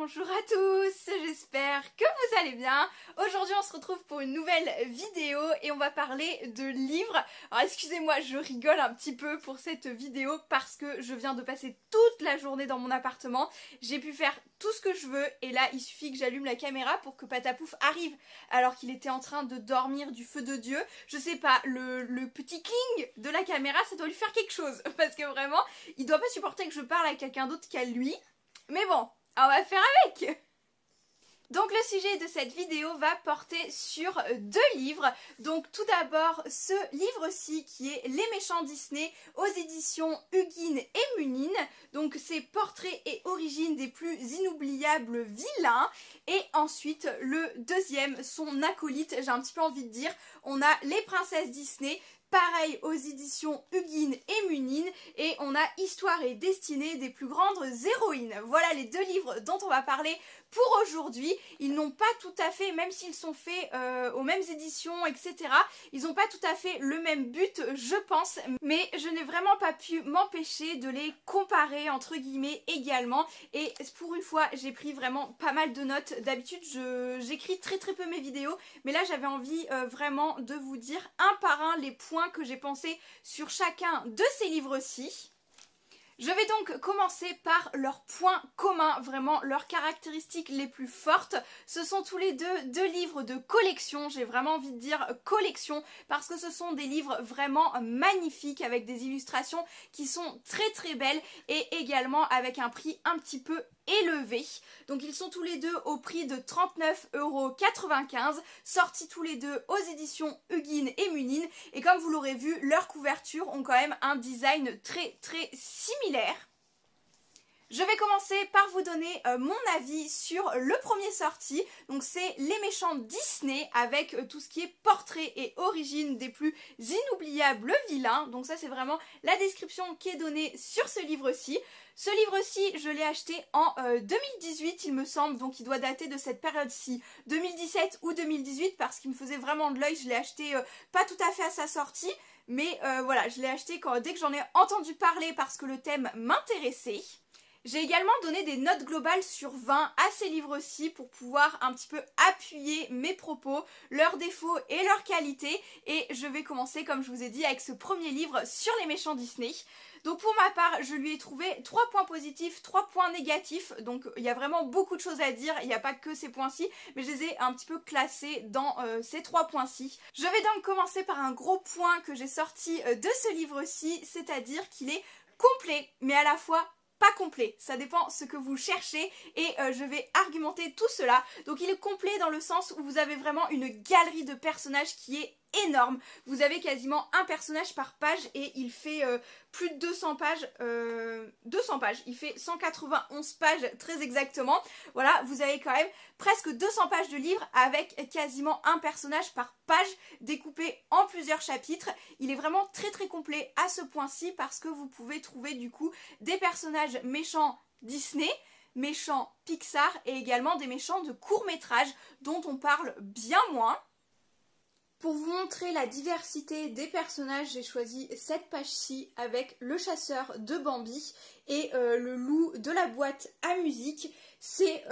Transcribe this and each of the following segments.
bonjour à tous, j'espère que vous allez bien. Aujourd'hui on se retrouve pour une nouvelle vidéo et on va parler de livres. Alors excusez-moi, je rigole un petit peu pour cette vidéo parce que je viens de passer toute la journée dans mon appartement. J'ai pu faire tout ce que je veux et là il suffit que j'allume la caméra pour que Patapouf arrive alors qu'il était en train de dormir du feu de Dieu. Je sais pas, le petit cling de la caméra ça doit lui faire quelque chose parce que vraiment il doit pas supporter que je parle à quelqu'un d'autre qu'à lui. Mais bon, on va faire avec. Donc le sujet de cette vidéo va porter sur deux livres. Donc tout d'abord ce livre-ci qui est Les Méchants Disney aux éditions Huguine et Munine. Donc c'est portraits et origines des plus inoubliables vilains. Et ensuite le deuxième, son acolyte, j'ai un petit peu envie de dire, on a Les Princesses Disney. Pareil aux éditions Huguine et Munine et on a Histoire et Destinée des plus grandes héroïnes. Voilà les deux livres dont on va parler pour aujourd'hui. Ils n'ont pas tout à fait, même s'ils sont faits aux mêmes éditions, etc., ils n'ont pas tout à fait le même but, je pense, mais je n'ai vraiment pas pu m'empêcher de les comparer entre guillemets également et pour une fois j'ai pris vraiment pas mal de notes. D'habitude j'écris très peu mes vidéos, mais là j'avais envie vraiment de vous dire un par un les points que j'ai pensé sur chacun de ces livres-ci. Je vais donc commencer par leurs points communs, vraiment leurs caractéristiques les plus fortes. Ce sont tous les deux livres de collection, j'ai vraiment envie de dire collection, parce que ce sont des livres vraiment magnifiques avec des illustrations qui sont très belles et également avec un prix un petit peu élevé. Donc ils sont tous les deux au prix de 39,95 €, sortis tous les deux aux éditions Huguine et Munine. Et comme vous l'aurez vu, leurs couvertures ont quand même un design très similaire. Je vais commencer par vous donner mon avis sur le premier sorti, donc c'est Les Méchants Disney avec tout ce qui est portrait et origine des plus inoubliables vilains. Donc ça c'est vraiment la description qui est donnée sur ce livre-ci. Ce livre-ci, je l'ai acheté en 2018 il me semble, donc il doit dater de cette période-ci, 2017 ou 2018 parce qu'il me faisait vraiment de l'œil. Je l'ai acheté pas tout à fait à sa sortie, mais voilà, je l'ai acheté dès que j'en ai entendu parler parce que le thème m'intéressait. J'ai également donné des notes globales sur 20 à ces livres-ci pour pouvoir un petit peu appuyer mes propos, leurs défauts et leurs qualités. Et je vais commencer, comme je vous ai dit, avec ce premier livre sur les méchants Disney. Donc pour ma part, je lui ai trouvé 3 points positifs, 3 points négatifs. Donc il y a vraiment beaucoup de choses à dire, il n'y a pas que ces points-ci, mais je les ai un petit peu classés dans ces 3 points-ci. Je vais donc commencer par un gros point que j'ai sorti de ce livre-ci, c'est-à-dire qu'il est complet, mais à la fois pas complet, ça dépend ce que vous cherchez et je vais argumenter tout cela. Donc il est complet dans le sens où vous avez vraiment une galerie de personnages qui est énorme. Vous avez quasiment un personnage par page et il fait plus de 200 pages, il fait 191 pages très exactement. Voilà, vous avez quand même presque 200 pages de livre avec quasiment un personnage par page découpé en plusieurs chapitres. Il est vraiment très complet à ce point-ci parce que vous pouvez trouver du coup des personnages méchants Disney, méchants Pixar et également des méchants de court-métrage dont on parle bien moins. Pour vous montrer la diversité des personnages, j'ai choisi cette page-ci avec le chasseur de Bambi et le loup de la boîte à musique. C'est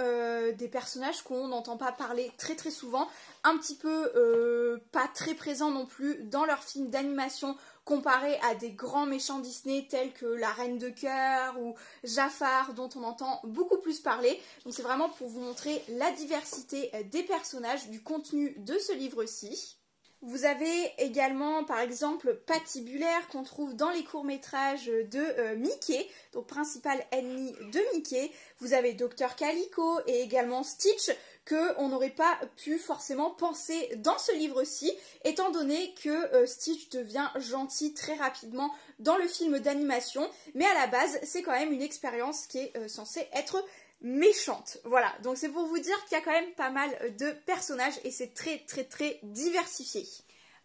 des personnages qu'on n'entend pas parler très souvent, un petit peu pas très présents non plus dans leurs films d'animation comparé à des grands méchants Disney tels que la Reine de Cœur ou Jafar dont on entend beaucoup plus parler. Donc c'est vraiment pour vous montrer la diversité des personnages, du contenu de ce livre-ci. Vous avez également par exemple Patibulaire qu'on trouve dans les courts-métrages de Mickey, donc principal ennemi de Mickey. Vous avez Dr Calico et également Stitch qu'on n'aurait pas pu forcément penser dans ce livre-ci, étant donné que Stitch devient gentil très rapidement dans le film d'animation, mais à la base c'est quand même une expérience qui est censée être méchante. Voilà, donc c'est pour vous dire qu'il y a quand même pas mal de personnages et c'est très diversifié.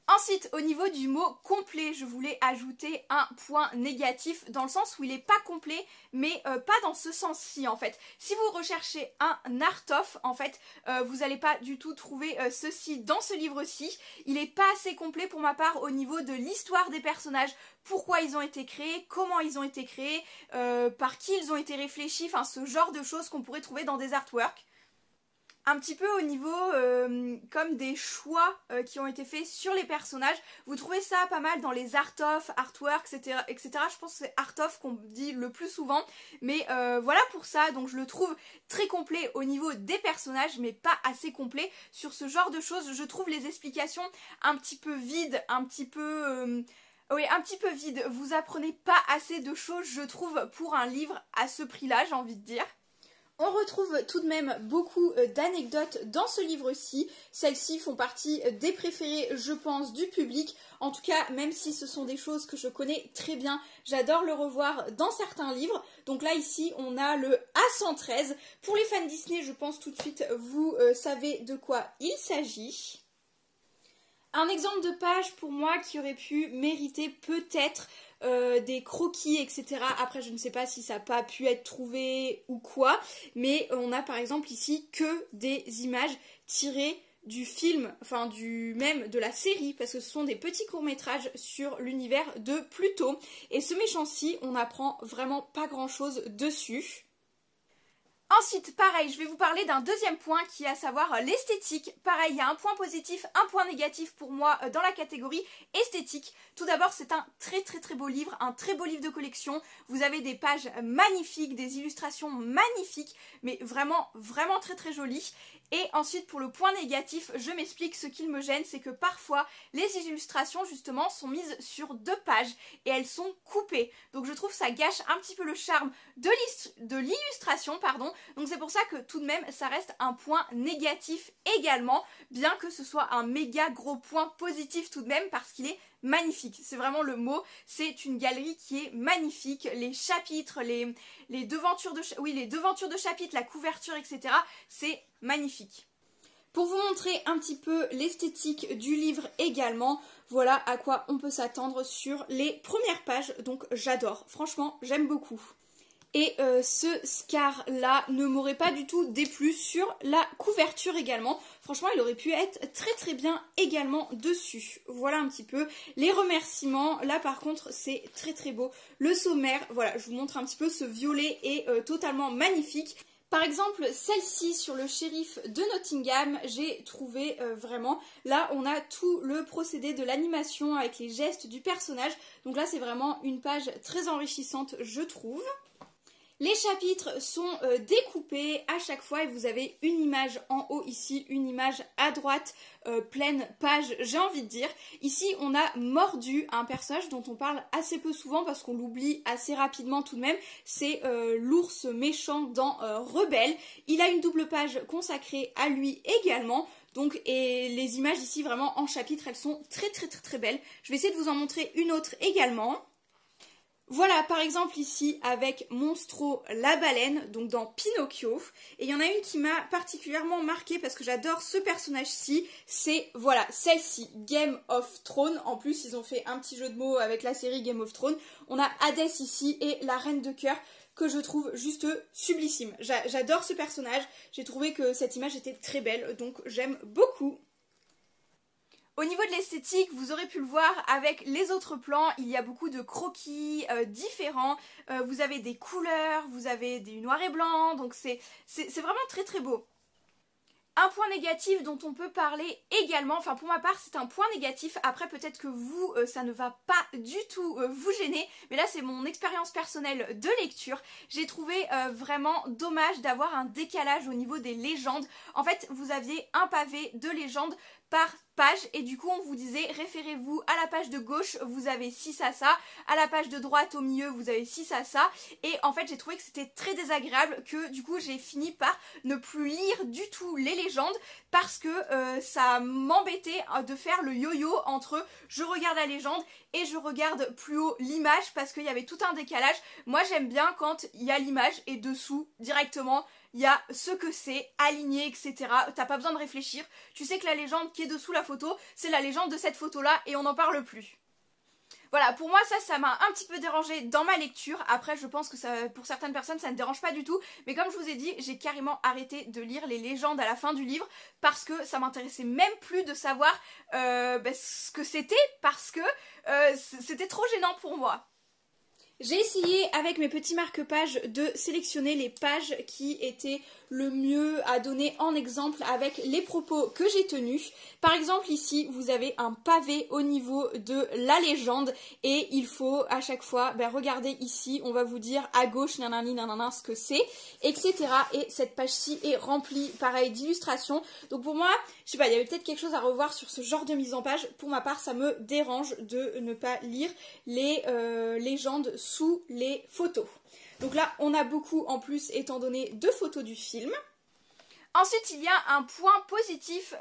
Ensuite, au niveau du mot complet, je voulais ajouter un point négatif dans le sens où il n'est pas complet, mais pas dans ce sens-ci en fait. Si vous recherchez un art-of, en fait, vous n'allez pas du tout trouver ceci dans ce livre-ci. Il n'est pas assez complet pour ma part au niveau de l'histoire des personnages, pourquoi ils ont été créés, comment ils ont été créés, par qui ils ont été réfléchis, enfin ce genre de choses qu'on pourrait trouver dans des artworks. Un petit peu au niveau comme des choix qui ont été faits sur les personnages. Vous trouvez ça pas mal dans les art-of, artworks, etc. Je pense que c'est art-of qu'on dit le plus souvent. Mais voilà pour ça, donc je le trouve très complet au niveau des personnages, mais pas assez complet sur ce genre de choses. Je trouve les explications un petit peu vides, un petit peu... oui, un petit peu vide. Vous apprenez pas assez de choses, je trouve, pour un livre à ce prix-là, j'ai envie de dire. On retrouve tout de même beaucoup d'anecdotes dans ce livre-ci. Celles-ci font partie des préférées, je pense, du public. En tout cas, même si ce sont des choses que je connais très bien, j'adore le revoir dans certains livres. Donc là, ici, on a le A113. Pour les fans Disney, je pense tout de suite, vous savez de quoi il s'agit. Un exemple de page pour moi qui aurait pu mériter peut-être des croquis, etc. Après, je ne sais pas si ça n'a pas pu être trouvé ou quoi, mais on a par exemple ici que des images tirées du film, enfin même de la série, parce que ce sont des petits courts-métrages sur l'univers de Pluto. Et ce méchant-ci, on n'apprend vraiment pas grand-chose dessus. Ensuite, pareil, je vais vous parler d'un deuxième point qui est à savoir l'esthétique. Pareil, il y a un point positif, un point négatif pour moi dans la catégorie esthétique. Tout d'abord, c'est un très beau livre, un très beau livre de collection. Vous avez des pages magnifiques, des illustrations magnifiques, mais vraiment très jolies. Et ensuite, pour le point négatif, je m'explique, ce qui me gêne, c'est que parfois, les illustrations, justement, sont mises sur 2 pages et elles sont coupées. Donc je trouve que ça gâche un petit peu le charme de l'illustration, pardon. Donc c'est pour ça que tout de même, ça reste un point négatif également, bien que ce soit un méga gros point positif tout de même, parce qu'il est magnifique. C'est vraiment le mot, c'est une galerie qui est magnifique. Les chapitres, les devantures de chapitres, la couverture, etc. C'est magnifique. Pour vous montrer un petit peu l'esthétique du livre également, voilà à quoi on peut s'attendre sur les premières pages. Donc j'adore, franchement j'aime beaucoup. Et ce Scar là ne m'aurait pas du tout déplu sur la couverture également. Franchement, il aurait pu être très bien également dessus. Voilà un petit peu les remerciements. Là par contre, c'est très beau. Le sommaire, voilà, je vous montre un petit peu, ce violet est totalement magnifique. Par exemple, celle-ci sur le shérif de Nottingham, j'ai trouvé vraiment, là on a tout le procédé de l'animation avec les gestes du personnage. Donc là c'est vraiment une page très enrichissante, je trouve. Les chapitres sont découpés à chaque fois et vous avez une image en haut ici, une image à droite, pleine page, j'ai envie de dire. Ici on a Mordu, un personnage dont on parle assez peu souvent parce qu'on l'oublie assez rapidement tout de même. C'est l'ours méchant dans Rebelle. Il a une double page consacrée à lui également. Donc, et les images ici vraiment en chapitre, elles sont très belles. Je vais essayer de vous en montrer une autre également. Voilà par exemple ici avec Monstro la baleine, donc dans Pinocchio. Et il y en a une qui m'a particulièrement marquée parce que j'adore ce personnage-ci. C'est, voilà, celle-ci, Game of Thrones. En plus, ils ont fait un petit jeu de mots avec la série Game of Thrones. On a Hadès ici et la Reine de Cœur que je trouve juste sublissime. J'adore ce personnage. J'ai trouvé que cette image était très belle, donc j'aime beaucoup. Au niveau de l'esthétique, vous aurez pu le voir avec les autres plans, il y a beaucoup de croquis différents, vous avez des couleurs, vous avez du noir et blanc, donc c'est vraiment très beau. Un point négatif dont on peut parler également, enfin pour ma part c'est un point négatif, après peut-être que vous ça ne va pas du tout vous gêner, mais là c'est mon expérience personnelle de lecture. J'ai trouvé vraiment dommage d'avoir un décalage au niveau des légendes. En fait vous aviez un pavé de légendes par page et du coup on vous disait référez-vous à la page de gauche, vous avez ci ça, à la page de droite au milieu vous avez ci ça, et en fait j'ai trouvé que c'était très désagréable, que du coup j'ai fini par ne plus lire du tout les légendes parce que ça m'embêtait de faire le yo-yo entre je regarde la légende et je regarde plus haut l'image parce qu'il y avait tout un décalage. Moi j'aime bien quand il y a l'image et dessous directement il y a ce que c'est, aligné, etc. T'as pas besoin de réfléchir. Tu sais que la légende, est dessous la photo, c'est la légende de cette photo-là et on n'en parle plus. Voilà, pour moi ça m'a un petit peu dérangé dans ma lecture. Après je pense que ça, pour certaines personnes ça ne dérange pas du tout. Mais comme je vous ai dit, j'ai carrément arrêté de lire les légendes à la fin du livre parce que ça m'intéressait même plus de savoir ce que c'était, parce que c'était trop gênant pour moi. J'ai essayé avec mes petits marque-pages de sélectionner les pages qui étaient le mieux à donner en exemple avec les propos que j'ai tenus. Par exemple ici vous avez un pavé au niveau de la légende et il faut à chaque fois regarder ici, on va vous dire à gauche nanani nanana ce que c'est, etc. Et cette page-ci est remplie pareil d'illustrations. Donc pour moi, je sais pas, il y avait peut-être quelque chose à revoir sur ce genre de mise en page. Pour ma part ça me dérange de ne pas lire les légendes sous les photos. Donc là on a beaucoup en plus étant donné deux photos du film. Ensuite, il y a un point positif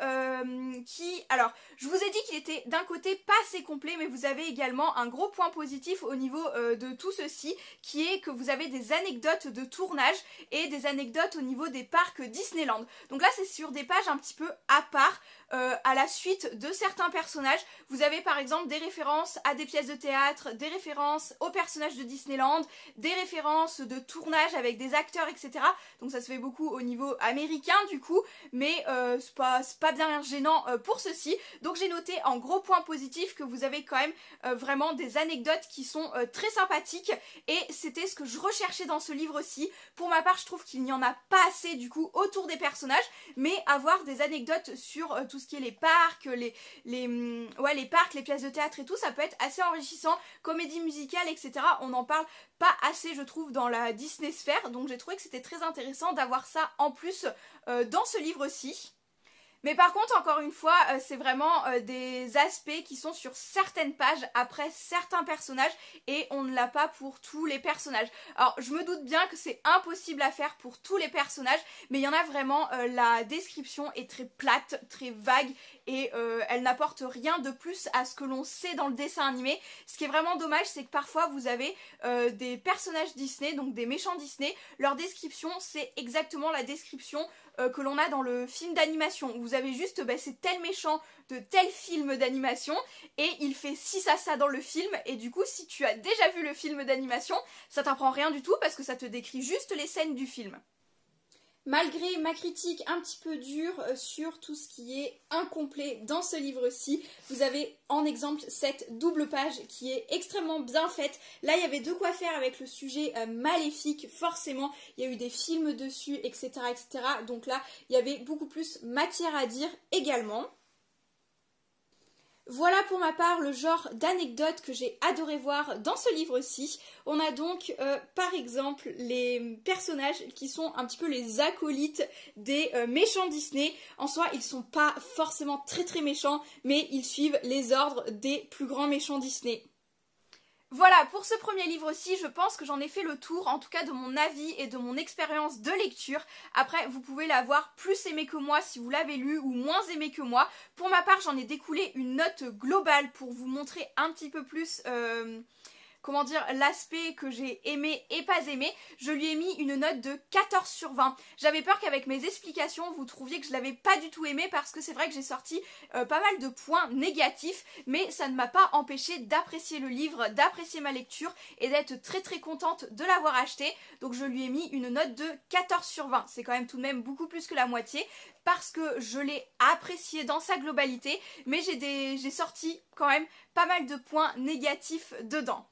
alors, je vous ai dit qu'il était d'un côté pas assez complet, mais vous avez également un gros point positif au niveau de tout ceci, qui est que vous avez des anecdotes de tournage et des anecdotes au niveau des parcs Disneyland. Donc là, c'est sur des pages un petit peu à part, à la suite de certains personnages. Vous avez par exemple des références à des pièces de théâtre, des références aux personnages de Disneyland, des références de tournage avec des acteurs, etc. Donc ça se fait beaucoup au niveau américain du coup, mais c'est pas bien gênant pour ceci. Donc j'ai noté en gros point positif que vous avez quand même vraiment des anecdotes qui sont très sympathiques, et c'était ce que je recherchais dans ce livre-ci. Pour ma part, je trouve qu'il n'y en a pas assez du coup autour des personnages, mais avoir des anecdotes sur tout ce qui est les parcs, les parcs, les pièces de théâtre et tout, ça peut être assez enrichissant. Comédie musicale, etc. On n'en parle pas assez, je trouve, dans la Disney sphère, donc j'ai trouvé que c'était très intéressant d'avoir ça en plus dans ce livre-ci. Mais par contre, encore une fois, c'est vraiment des aspects qui sont sur certaines pages après certains personnages, et on ne l'a pas pour tous les personnages. Alors je me doute bien que c'est impossible à faire pour tous les personnages, mais il y en a vraiment, la description est très plate, très vague, et elle n'apporte rien de plus à ce que l'on sait dans le dessin animé. Ce qui est vraiment dommage, c'est que parfois vous avez des personnages Disney, donc des méchants Disney, leur description c'est exactement la description que l'on a dans le film d'animation. Vous avez juste c'est tel méchant de tel film d'animation et il fait ci ça dans le film, et du coup si tu as déjà vu le film d'animation, ça t'apprend rien du tout parce que ça te décrit juste les scènes du film. Malgré ma critique un petit peu dure sur tout ce qui est incomplet dans ce livre-ci, vous avez en exemple cette double page qui est extrêmement bien faite. Là, il y avait de quoi faire avec le sujet maléfique, forcément. Il y a eu des films dessus, etc., etc. Donc là, il y avait beaucoup plus matière à dire également. Voilà pour ma part le genre d'anecdotes que j'ai adoré voir dans ce livre-ci. On a donc par exemple les personnages qui sont un petit peu les acolytes des méchants Disney. En soi, ils sont pas forcément très méchants, mais ils suivent les ordres des plus grands méchants Disney. Voilà, pour ce premier livre-ci, je pense que j'en ai fait le tour, en tout cas de mon avis et de mon expérience de lecture. Après, vous pouvez l'avoir plus aimé que moi si vous l'avez lu, ou moins aimé que moi. Pour ma part, j'en ai découlé une note globale pour vous montrer un petit peu plus comment dire, l'aspect que j'ai aimé et pas aimé. Je lui ai mis une note de 14 sur 20. J'avais peur qu'avec mes explications, vous trouviez que je l'avais pas du tout aimé, parce que c'est vrai que j'ai sorti pas mal de points négatifs, mais ça ne m'a pas empêché d'apprécier le livre, d'apprécier ma lecture et d'être très contente de l'avoir acheté. Donc je lui ai mis une note de 14 sur 20. C'est quand même tout de même beaucoup plus que la moitié, parce que je l'ai apprécié dans sa globalité, mais j'ai sorti quand même pas mal de points négatifs dedans.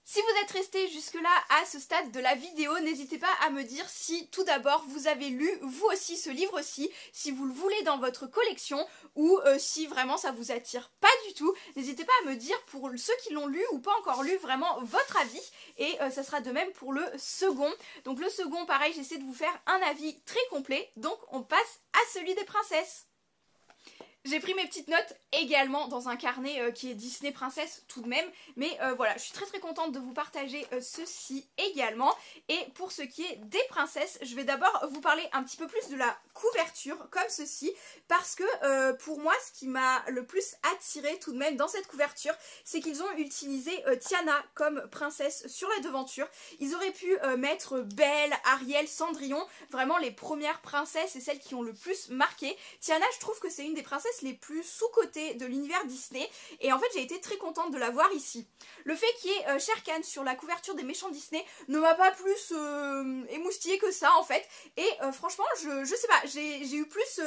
Si vous êtes resté jusque-là à ce stade de la vidéo, n'hésitez pas à me dire si tout d'abord vous avez lu vous aussi ce livre-ci, si vous le voulez dans votre collection, ou si vraiment ça vous attire pas du tout. N'hésitez pas à me dire pour ceux qui l'ont lu ou pas encore lu vraiment votre avis, et ça sera de même pour le second. Donc le second, pareil, j'essaie de vous faire un avis très complet, donc on passe à celui des princesses. J'ai pris mes petites notes également dans un carnet qui est Disney Princesse tout de même. Mais voilà, je suis très contente de vous partager ceci également. Et pour ce qui est des princesses, je vais d'abord vous parler un petit peu plus de la couverture, comme ceci. Parce que pour moi, ce qui m'a le plus attiré tout de même dans cette couverture, c'est qu'ils ont utilisé Tiana comme princesse sur la devanture. Ils auraient pu mettre Belle, Ariel, Cendrillon, vraiment les premières princesses et celles qui ont le plus marqué. Tiana, je trouve que c'est une des princesses princesses les plus sous-cotées de l'univers Disney et en fait j'ai été très contente de la voir ici. Le fait qu'il y ait Shere Khan sur la couverture des méchants Disney ne m'a pas plus émoustillée que ça en fait et franchement je sais pas, j'ai eu plus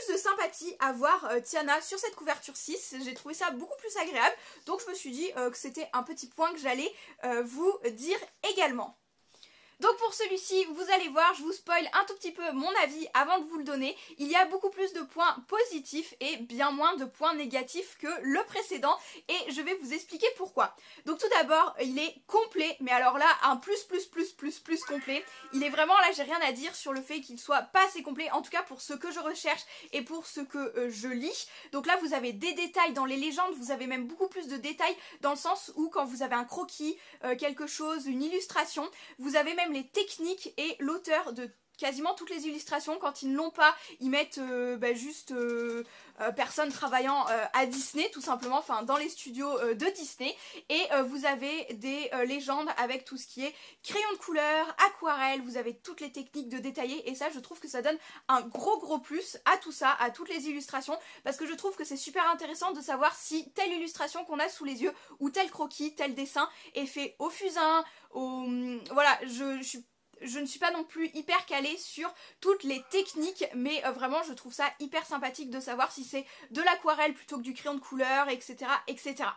de sympathie à voir Tiana sur cette couverture 6, j'ai trouvé ça beaucoup plus agréable, donc je me suis dit que c'était un petit point que j'allais vous dire également. Donc pour celui-ci, vous allez voir, je vous spoil un tout petit peu mon avis avant de vous le donner. Il y a beaucoup plus de points positifs et bien moins de points négatifs que le précédent et je vais vous expliquer pourquoi. Donc tout d'abord, il est complet, mais alors là, un plus complet. Il est vraiment, là j'ai rien à dire sur le fait qu'il soit pas assez complet, en tout cas pour ce que je recherche et pour ce que je lis. Donc là vous avez des détails dans les légendes, vous avez même beaucoup plus de détails dans le sens où quand vous avez un croquis, quelque chose, une illustration, vous avez même les techniques et l'auteur de quasiment toutes les illustrations. Quand ils ne l'ont pas, ils mettent juste personnes travaillant à Disney tout simplement, enfin dans les studios de Disney, et vous avez des légendes avec tout ce qui est crayon de couleur, aquarelle, vous avez toutes les techniques de détailler et ça je trouve que ça donne un gros plus à tout ça, à toutes les illustrations, parce que je trouve que c'est super intéressant de savoir si telle illustration qu'on a sous les yeux ou tel croquis, tel dessin est fait au fusain, voilà, je ne suis pas non plus hyper calée sur toutes les techniques, mais vraiment je trouve ça hyper sympathique de savoir si c'est de l'aquarelle plutôt que du crayon de couleur, etc. etc.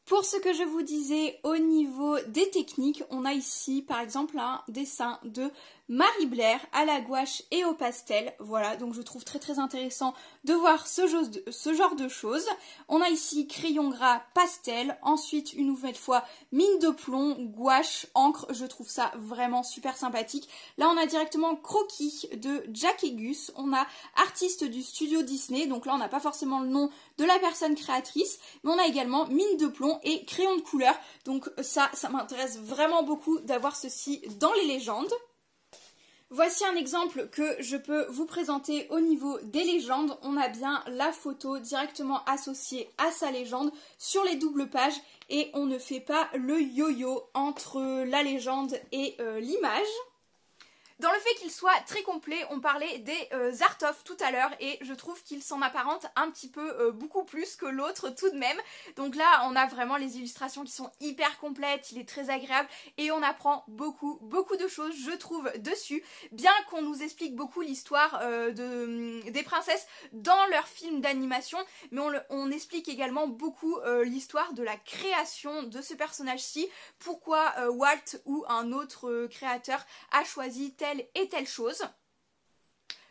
Pour ce que je vous disais au niveau des techniques, on a ici par exemple un dessin de Marie Blair à la gouache et au pastel. Voilà, donc je trouve très intéressant de voir ce genre de choses. On a ici crayon gras, pastel, ensuite une nouvelle fois mine de plomb, gouache, encre. Je trouve ça vraiment super sympathique. Là on a directement croquis de Jack et Gus. On a artiste du studio Disney, donc là on n'a pas forcément le nom de la personne créatrice, mais on a également mine de plomb et crayon de couleur. Donc ça m'intéresse vraiment beaucoup d'avoir ceci dans les légendes. Voici un exemple que je peux vous présenter au niveau des légendes. On a bien la photo directement associée à sa légende sur les doubles pages et on ne fait pas le yo-yo entre la légende et l'image. Dans le fait qu'il soit très complet, on parlait des art of tout à l'heure et je trouve qu'il s'en apparente un petit peu beaucoup plus que l'autre tout de même. Donc là on a vraiment les illustrations qui sont hyper complètes, il est très agréable et on apprend beaucoup de choses je trouve dessus. Bien qu'on nous explique beaucoup l'histoire des princesses dans leur film d'animation, mais on explique également beaucoup l'histoire de la création de ce personnage-ci, pourquoi Walt ou un autre créateur a choisi telle et telle chose.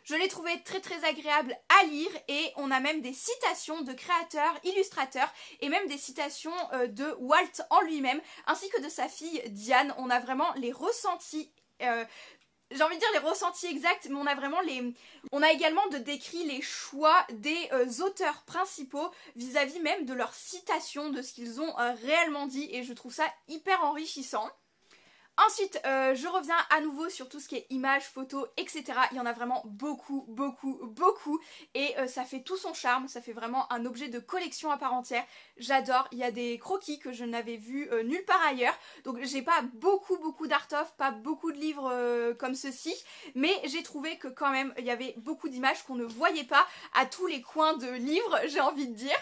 Je l'ai trouvé très agréable à lire et on a même des citations de créateurs, illustrateurs et même des citations de Walt en lui-même ainsi que de sa fille Diane. On a vraiment les ressentis j'ai envie de dire les ressentis exacts, mais on a vraiment on a également décrit les choix des auteurs principaux vis-à-vis même de leurs citations, de ce qu'ils ont réellement dit et je trouve ça hyper enrichissant. Ensuite, je reviens à nouveau sur tout ce qui est images, photos, etc. Il y en a vraiment beaucoup et ça fait tout son charme, ça fait vraiment un objet de collection à part entière. J'adore, il y a des croquis que je n'avais vus nulle part ailleurs, donc j'ai pas beaucoup d'art of, pas beaucoup de livres comme ceci, mais j'ai trouvé que quand même il y avait beaucoup d'images qu'on ne voyait pas à tous les coins de livres, j'ai envie de dire.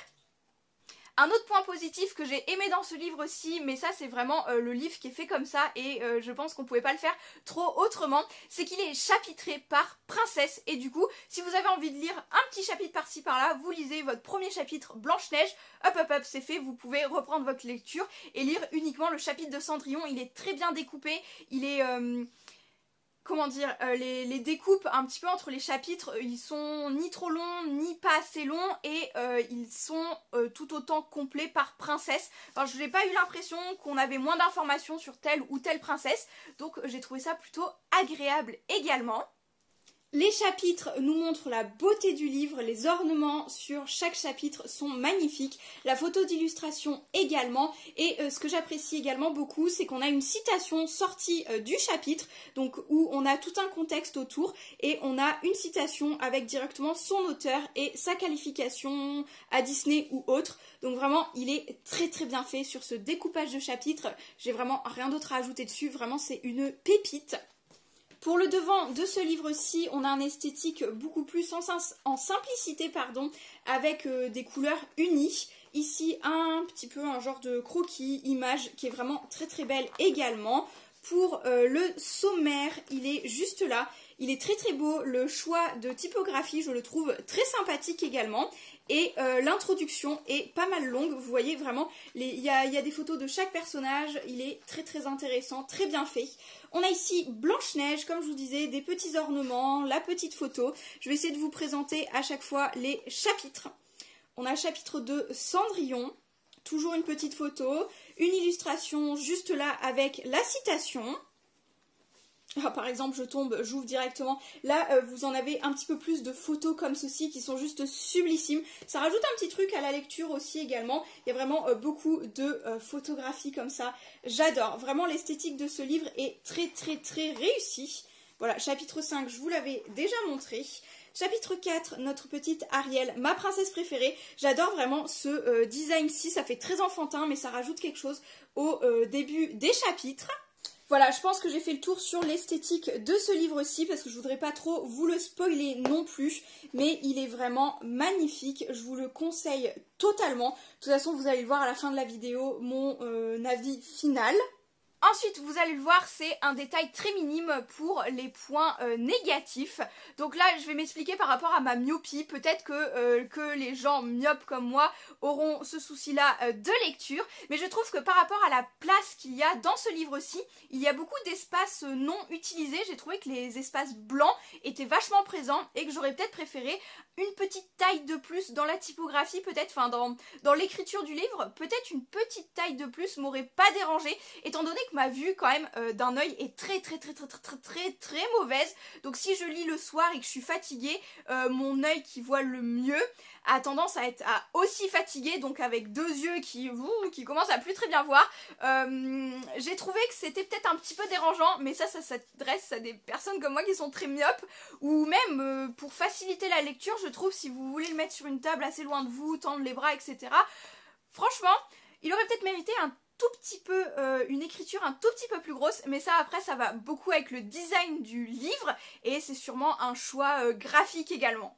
Un autre point positif que j'ai aimé dans ce livre aussi, mais ça c'est vraiment le livre qui est fait comme ça et je pense qu'on pouvait pas le faire trop autrement, c'est qu'il est chapitré par princesse et du coup si vous avez envie de lire un petit chapitre par-ci par-là, vous lisez votre premier chapitre Blanche-Neige, hop c'est fait, vous pouvez reprendre votre lecture et lire uniquement le chapitre de Cendrillon. Il est très bien découpé, il est... comment dire, les découpes un petit peu entre les chapitres, ils sont ni trop longs ni pas assez longs et ils sont tout autant complets par princesse. Enfin, je n'ai pas eu l'impression qu'on avait moins d'informations sur telle ou telle princesse, donc j'ai trouvé ça plutôt agréable également. Les chapitres nous montrent la beauté du livre, les ornements sur chaque chapitre sont magnifiques, la photo d'illustration également et ce que j'apprécie également beaucoup c'est qu'on a une citation sortie du chapitre donc où on a tout un contexte autour et on a une citation avec directement son auteur et sa qualification à Disney ou autre. Donc vraiment il est très bien fait sur ce découpage de chapitres, j'ai vraiment rien d'autre à ajouter dessus, vraiment c'est une pépite. Pour le devant de ce livre-ci, on a un esthétique beaucoup plus en simplicité, pardon, avec des couleurs unies. Ici, un petit peu un genre de croquis, image qui est vraiment très très belle également. Pour le sommaire, il est juste là. Il est très très beau. Le choix de typographie, je le trouve très sympathique également. Et l'introduction est pas mal longue. Vous voyez vraiment, il y a des photos de chaque personnage. Il est très très intéressant, très bien fait. On a ici Blanche-Neige, comme je vous disais, des petits ornements, la petite photo. Je vais essayer de vous présenter à chaque fois les chapitres. On a chapitre 2, Cendrillon. Toujours une petite photo, une illustration juste là avec la citation. Ah, par exemple, j'ouvre directement. Là, vous en avez un petit peu plus de photos comme ceci qui sont juste sublissimes. Ça rajoute un petit truc à la lecture aussi également. Il y a vraiment beaucoup de photographies comme ça. J'adore. Vraiment, l'esthétique de ce livre est très très très réussie. Voilà, chapitre 5, je vous l'avais déjà montré. Chapitre 4, notre petite Ariel, ma princesse préférée. J'adore vraiment ce design-ci, ça fait très enfantin, mais ça rajoute quelque chose au début des chapitres. Voilà, je pense que j'ai fait le tour sur l'esthétique de ce livre-ci, parce que je voudrais pas trop vous le spoiler non plus, mais il est vraiment magnifique, je vous le conseille totalement. De toute façon, vous allez le voir à la fin de la vidéo, mon avis final. Ensuite, vous allez le voir, c'est un détail très minime pour les points négatifs. Donc là, je vais m'expliquer par rapport à ma myopie. Peut-être que les gens myopes comme moi auront ce souci-là de lecture. Mais je trouve que par rapport à la place qu'il y a dans ce livre-ci, il y a beaucoup d'espaces non utilisés. J'ai trouvé que les espaces blancs étaient vachement présents et que j'aurais peut-être préféré une petite taille de plus dans la typographie, peut-être, enfin dans l'écriture du livre. Peut-être une petite taille de plus m'aurait pas dérangé, étant donné que ma vue quand même d'un œil est très mauvaise. Donc si je lis le soir et que je suis fatiguée, mon œil qui voit le mieux a tendance à être aussi fatigué, donc avec deux yeux qui commencent à plus très bien voir. J'ai trouvé que c'était peut-être un petit peu dérangeant, mais ça s'adresse à des personnes comme moi qui sont très myopes, ou même pour faciliter la lecture, je trouve, si vous voulez le mettre sur une table assez loin de vous, tendre les bras, etc. Franchement, il aurait peut-être mérité un tout petit peu, une écriture un tout petit peu plus grosse, mais ça après ça va beaucoup avec le design du livre, et c'est sûrement un choix graphique également.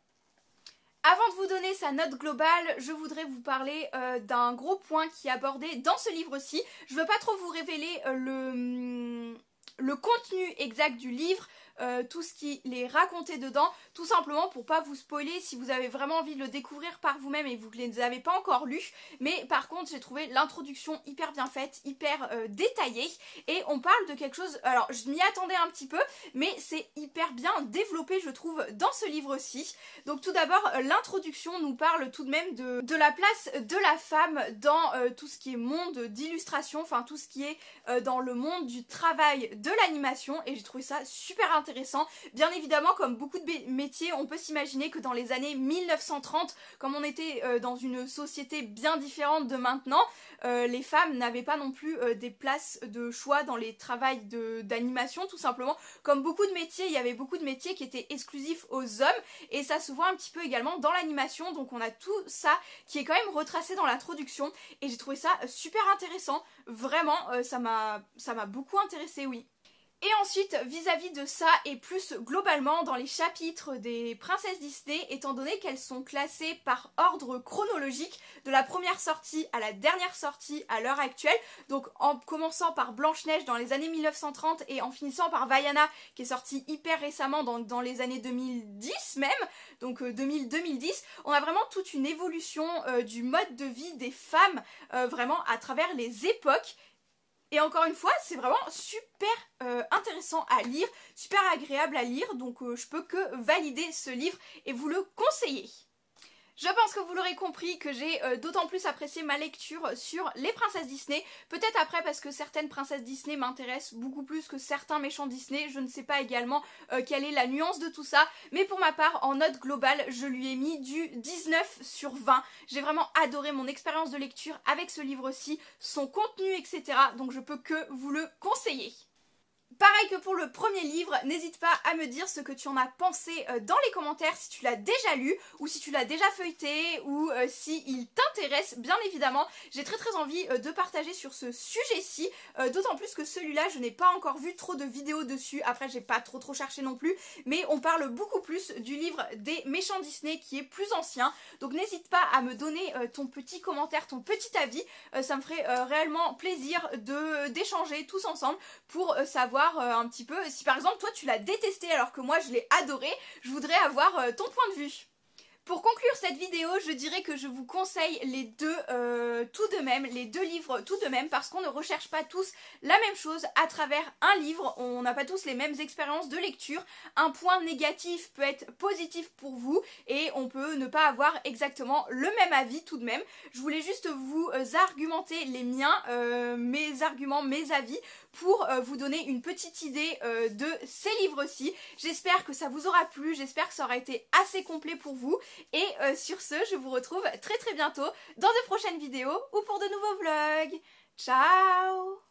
Avant de vous donner sa note globale, je voudrais vous parler d'un gros point qui est abordé dans ce livre-ci. Je ne veux pas trop vous révéler le contenu exact du livre, tout ce qu'il est raconté dedans, tout simplement pour pas vous spoiler si vous avez vraiment envie de le découvrir par vous-même et vous ne les avez pas encore lus. Mais par contre, j'ai trouvé l'introduction hyper bien faite, hyper détaillée, et on parle de quelque chose, alors je m'y attendais un petit peu, mais c'est hyper bien développé, je trouve, dans ce livre-ci. Donc tout d'abord, l'introduction nous parle tout de même de la place de la femme dans tout ce qui est monde d'illustration, enfin tout ce qui est dans le monde du travail de l'animation, et j'ai trouvé ça super intéressant. Bien évidemment, comme beaucoup de métiers, on peut s'imaginer que dans les années 1930, comme on était dans une société bien différente de maintenant, les femmes n'avaient pas non plus des places de choix dans les travails d'animation, tout simplement. Comme beaucoup de métiers, il y avait beaucoup de métiers qui étaient exclusifs aux hommes, et ça se voit un petit peu également dans l'animation, donc on a tout ça qui est quand même retracé dans l'introduction, et j'ai trouvé ça super intéressant. Vraiment, ça m'a beaucoup intéressée, oui. Et ensuite, vis-à-vis de ça, et plus globalement dans les chapitres des princesses Disney, étant donné qu'elles sont classées par ordre chronologique, de la première sortie à la dernière sortie à l'heure actuelle, donc en commençant par Blanche-Neige dans les années 1930 et en finissant par Vaiana qui est sortie hyper récemment dans les années 2010 même, donc 2000-2010, on a vraiment toute une évolution du mode de vie des femmes, vraiment à travers les époques. Et encore une fois, c'est vraiment super intéressant à lire, super agréable à lire, donc je peux que valider ce livre et vous le conseiller. Je pense que vous l'aurez compris que j'ai d'autant plus apprécié ma lecture sur les princesses Disney. Peut-être après parce que certaines princesses Disney m'intéressent beaucoup plus que certains méchants Disney. Je ne sais pas également quelle est la nuance de tout ça. Mais pour ma part, en note globale, je lui ai mis du 19 sur 20. J'ai vraiment adoré mon expérience de lecture avec ce livre-ci, son contenu, etc. Donc je peux que vous le conseiller. Pareil que pour le premier livre, n'hésite pas à me dire ce que tu en as pensé dans les commentaires, si tu l'as déjà lu ou si tu l'as déjà feuilleté ou si il t'intéresse, bien évidemment. J'ai très envie de partager sur ce sujet-ci, d'autant plus que celui-là, je n'ai pas encore vu trop de vidéos dessus. Après, j'ai pas trop cherché non plus, mais on parle beaucoup plus du livre des méchants Disney qui est plus ancien. Donc n'hésite pas à me donner ton petit commentaire, ton petit avis. Ça me ferait réellement plaisir d'échanger tous ensemble pour savoir un petit peu si par exemple toi tu l'as détesté alors que moi je l'ai adoré. Je voudrais avoir ton point de vue. Pour conclure cette vidéo, je dirais que je vous conseille les deux tout de même, les deux livres tout de même, parce qu'on ne recherche pas tous la même chose à travers un livre, on n'a pas tous les mêmes expériences de lecture. Un point négatif peut être positif pour vous et on peut ne pas avoir exactement le même avis tout de même. Je voulais juste vous argumenter les miens, mes arguments, mes avis, pour vous donner une petite idée de ces livres-ci. J'espère que ça vous aura plu, j'espère que ça aura été assez complet pour vous. Et sur ce, je vous retrouve très bientôt dans de prochaines vidéos ou pour de nouveaux vlogs. Ciao!